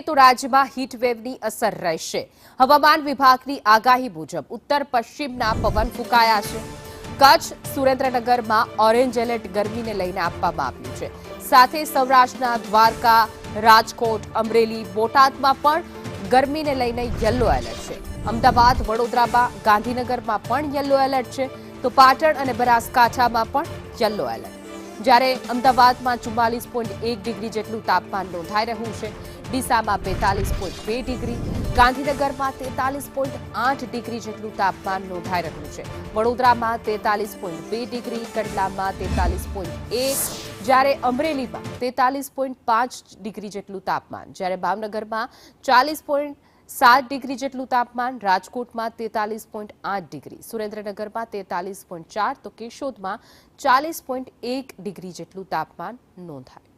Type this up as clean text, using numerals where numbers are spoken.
તો રાજ્યમાં હીટવેવની અસર રહેશે. હવામાન વિભાગની આગાહી મુજબ ઉત્તર પશ્ચિમના પવન ફૂંકાયા છે. કચ્છ, સુરેન્દ્રનગરમાં ઓરેન્જ એલર્ટ ગરમીને લઈને આપવામાં આવ્યું છે. સાથે સૌરાષ્ટ્રના દ્વારકા, રાજકોટ, અમરેલી, બોટાદમાં પણ ગરમીને લઈને યલો એલર્ટ છે. અમદાવાદ, વડોદરામાં, ગાંધીનગરમાં પણ યલો એલર્ટ છે. તો પાટણ અને બનાસકાંઠામાં પણ યલો એલર્ટ. જ્યારે અમદાવાદમાં 44.1 ડિગ્રી જેટલું તાપમાન નોંધાઈ રહ્યું છે. ડીસામાં 42.2 ડિગ્રી, ગાંધીનગરમાં 43.8 ડિગ્રી જેટલું તાપમાન નોંધાઈ રહ્યું છે. વડોદરામાં 43.2 ડિગ્રી, કંડલામાં 43.1, જ્યારે અમરેલીમાં 43.5 ડિગ્રી જેટલું તાપમાન, જ્યારે ભાવનગરમાં 40.7 ડિગ્રી જેટલું તાપમાન, રાજકોટમાં 43.8 ડિગ્રી, સુરેન્દ્રનગરમાં 43.4 તો કેશોદમાં 40.1 ડિગ્રી જેટલું તાપમાન નોંધાયું.